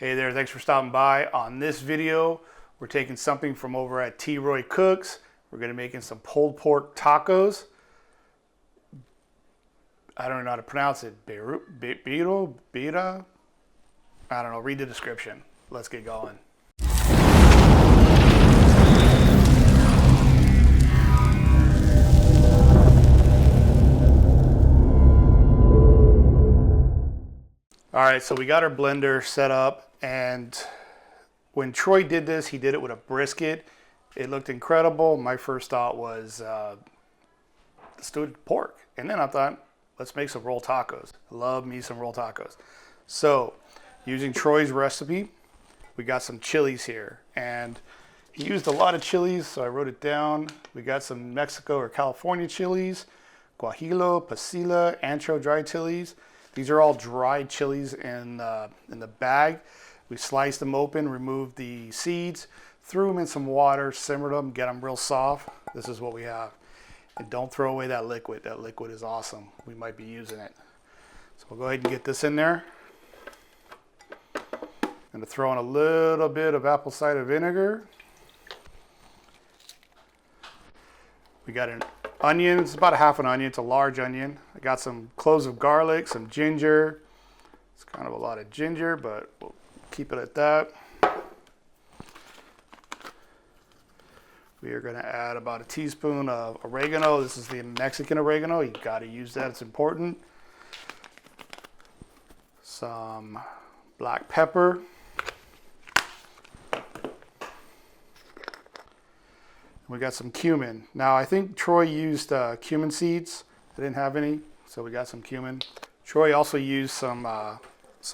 Hey there, thanks for stopping by. On this video, we're taking something from over at T. Roy Cooks. We're gonna be making some pulled pork tacos. I don't know how to pronounce it. Bira? I don't know, read the description. Let's get going. All right, so we got our blender set up, and when Troy did this, he did it with a brisket. It looked incredible. My first thought was, let's do it pork. And then I thought, let's make some rolled tacos. I love me some rolled tacos. So, using Troy's recipe, we got some chilies here. And he used a lot of chilies, so I wrote it down. We got some Mexico or California chilies, guajillo, pasilla, ancho dried chilies. These are all dried chilies in the bag. We sliced them open, removed the seeds, threw them in some water, simmered them, get them real soft. This is what we have. And don't throw away that liquid. That liquid is awesome. We might be using it. So we'll go ahead and get this in there. I'm going to throw in a little bit of apple cider vinegar. We got an onion. It's about a half an onion. It's a large onion. I got some cloves of garlic, some ginger. It's kind of a lot of ginger, but we'll keep it at that. We are going to add about a teaspoon of oregano. This is the Mexican oregano. You got to use that. It's important. Some black pepper. We got some cumin. Now I think Troy used cumin seeds. I didn't have any, so we got some cumin. Troy also used some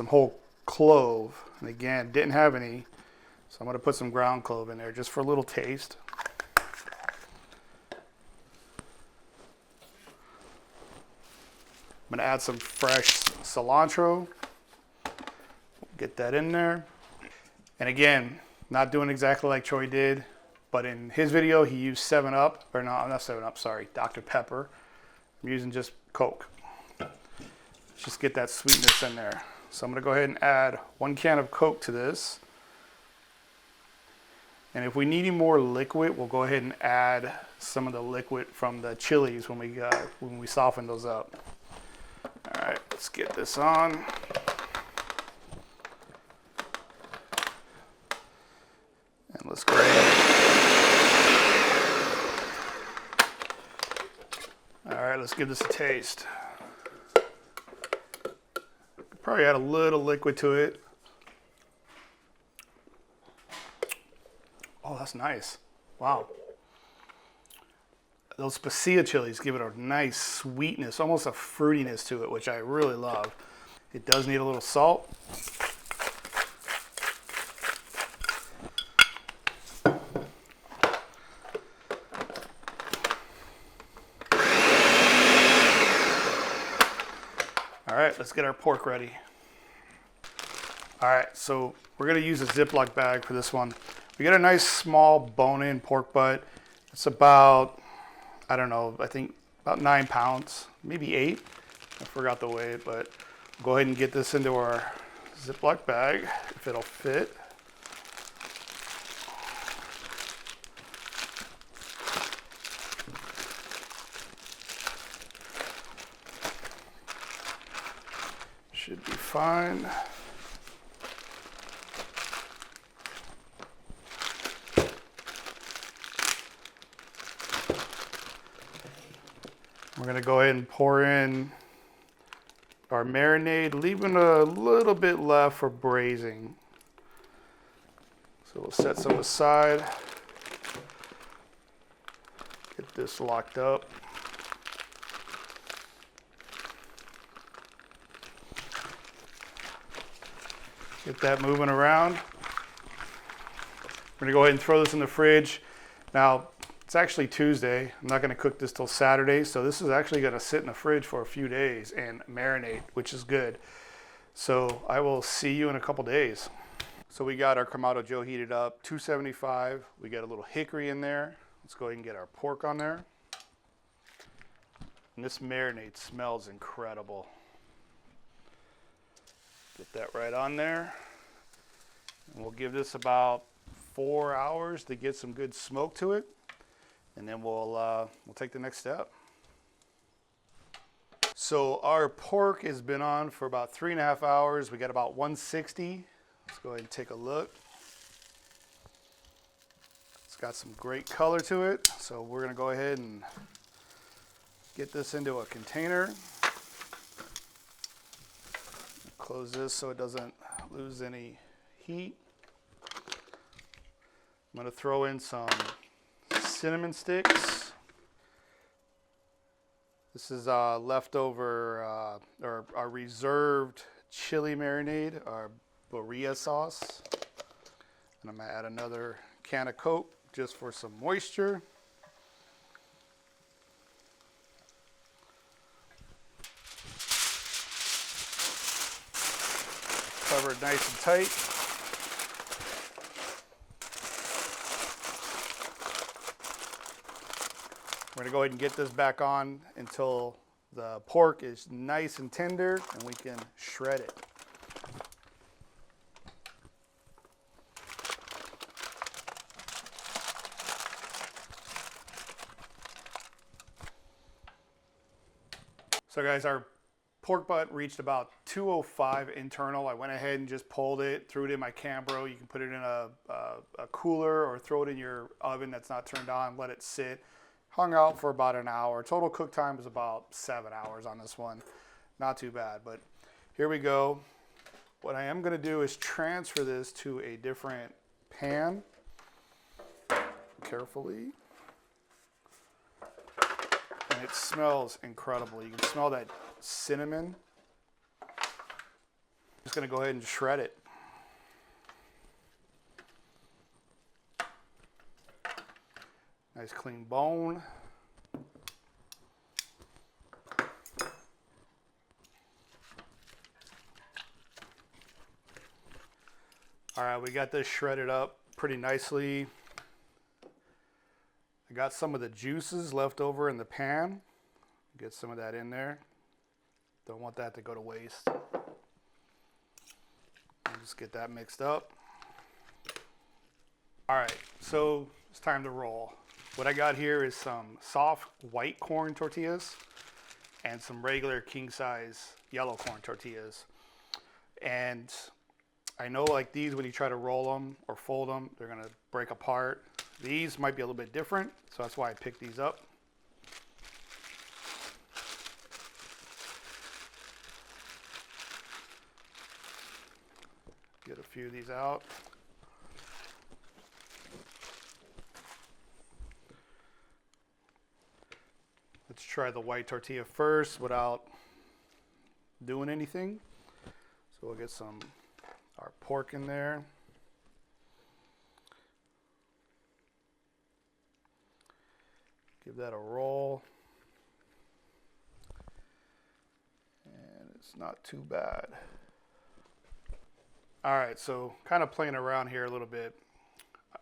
whole clove, and again, didn't have any, so I'm gonna put some ground clove in there just for a little taste. I'm gonna add some fresh cilantro. Get that in there. And again, not doing exactly like Troy did. But in his video, he used 7-Up, or no, not 7-Up, sorry, Dr. Pepper. I'm using just Coke. Let's just get that sweetness in there. So I'm gonna go ahead and add 1 can of Coke to this. And if we need any more liquid, we'll go ahead and add some of the liquid from the chilies when we soften those up. All right, let's get this on. And let's go ahead. All right, let's give this a taste. Probably add a little liquid to it. Oh, that's nice. Wow. Those pasilla chilies give it a nice sweetness, almost a fruitiness to it, which I really love. It does need a little salt. All right, let's get our pork ready. All right, so we're gonna use a Ziploc bag for this one. We got a nice small bone-in pork butt. It's about, I don't know, I think about 9 pounds, maybe 8. I forgot the weight, but we'll go ahead and get this into our Ziploc bag if it'll fit. Should be fine. We're gonna go ahead and pour in our marinade, leaving a little bit left for braising. So we'll set some aside. Get this locked up. Get that moving around. We're gonna go ahead and throw this in the fridge. Now, it's actually Tuesday. I'm not gonna cook this till Saturday, so this is actually gonna sit in the fridge for a few days and marinate, which is good. So I will see you in a couple days. So we got our Kamado Joe heated up, 275. We got a little hickory in there. Let's go ahead and get our pork on there. And this marinade smells incredible. Get that right on there. We'll give this about 4 hours to get some good smoke to it, and then we'll take the next step. So our pork has been on for about 3.5 hours. We got about 160. Let's go ahead and take a look. It's got some great color to it. So we're gonna go ahead and get this into a container. Close this so it doesn't lose any heat. I'm gonna throw in some cinnamon sticks. This is leftover or our reserved chili marinade, our Birria sauce. And I'm gonna add another can of Coke just for some moisture. Cover it nice and tight. We're gonna go ahead and get this back on until the pork is nice and tender and we can shred it. So guys, our pork butt reached about 205 internal. I went ahead and just pulled it, threw it in my Cambro. You can put it in a cooler or throw it in your oven that's not turned on, let it sit. Hung out for about an hour. Total cook time was about 7 hours on this one. Not too bad, but here we go. What I am gonna do is transfer this to a different pan, carefully. And it smells incredible. You can smell that cinnamon. Just gonna go ahead and shred it. Nice clean bone. All right, we got this shredded up pretty nicely. I got some of the juices left over in the pan. Get some of that in there. Don't want that to go to waste. Just get that mixed up. All right, so it's time to roll. What I got here is some soft white corn tortillas and some regular king size yellow corn tortillas. And I know like these, when you try to roll them or fold them, they're gonna break apart. These might be a little bit different, so that's why I picked these up. Get a few of these out. Let's try the white tortilla first without doing anything. So we'll get our pork in there. Give that a roll. And it's not too bad. All right, so kind of playing around here a little bit.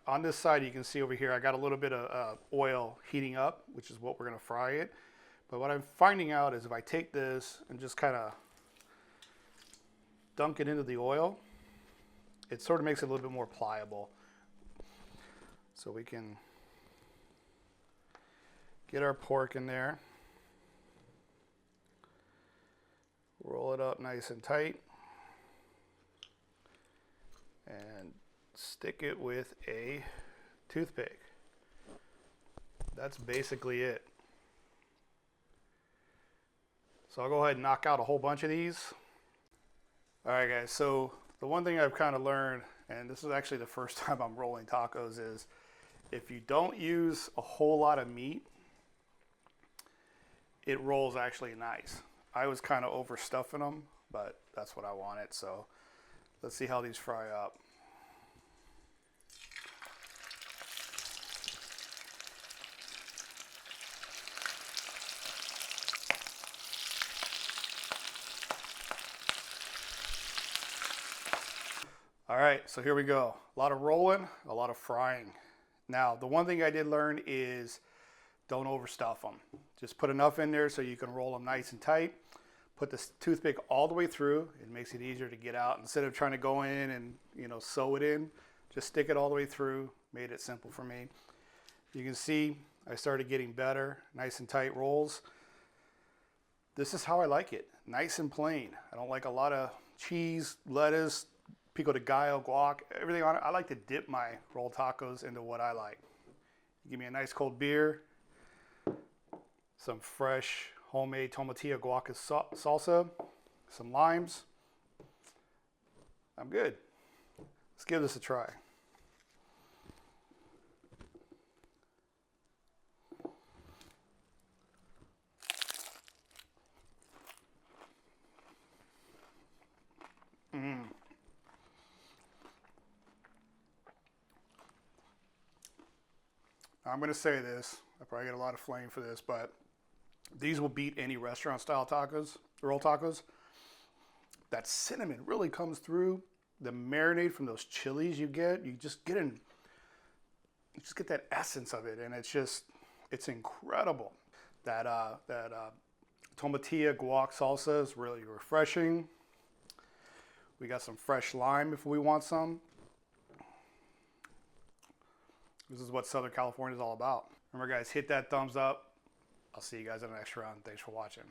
On this side, you can see over here, I got a little bit of oil heating up, which is what we're gonna fry it. But what I'm finding out is if I take this and just kind of dunk it into the oil, it sort of makes it a little bit more pliable. So we can get our pork in there, roll it up nice and tight, and stick it with a toothpick. That's basically it. So I'll go ahead and knock out a whole bunch of these. All right guys, so the one thing I've kind of learned, and this is actually the first time I'm rolling tacos, is if you don't use a whole lot of meat, it rolls actually nice. I was kind of overstuffing them, but that's what I wanted. So let's see how these fry up. All right, so here we go. A lot of rolling, a lot of frying. Now, the one thing I did learn is don't overstuff them. Just put enough in there so you can roll them nice and tight. Put this toothpick all the way through. It makes it easier to get out. Instead of trying to go in and, you know, sew it in, just stick it all the way through. Made it simple for me. You can see I started getting better, nice and tight rolls. This is how I like it, nice and plain. I don't like a lot of cheese, lettuce, pico de gallo, guac, everything on it. I like to dip my rolled tacos into what I like. Give me a nice cold beer, some fresh homemade tomatillo guac salsa, some limes. I'm good. Let's give this a try. I'm going to say this. I probably get a lot of flame for this, but these will beat any restaurant style tacos, roll tacos. That cinnamon really comes through. The marinade from those chilies you just get that essence of it, and it's incredible. That tomatillo guac salsa is really refreshing. We got some fresh lime if we want some. This is what Southern California is all about. Remember guys, hit that thumbs up. I'll see you guys in the next round. Thanks for watching.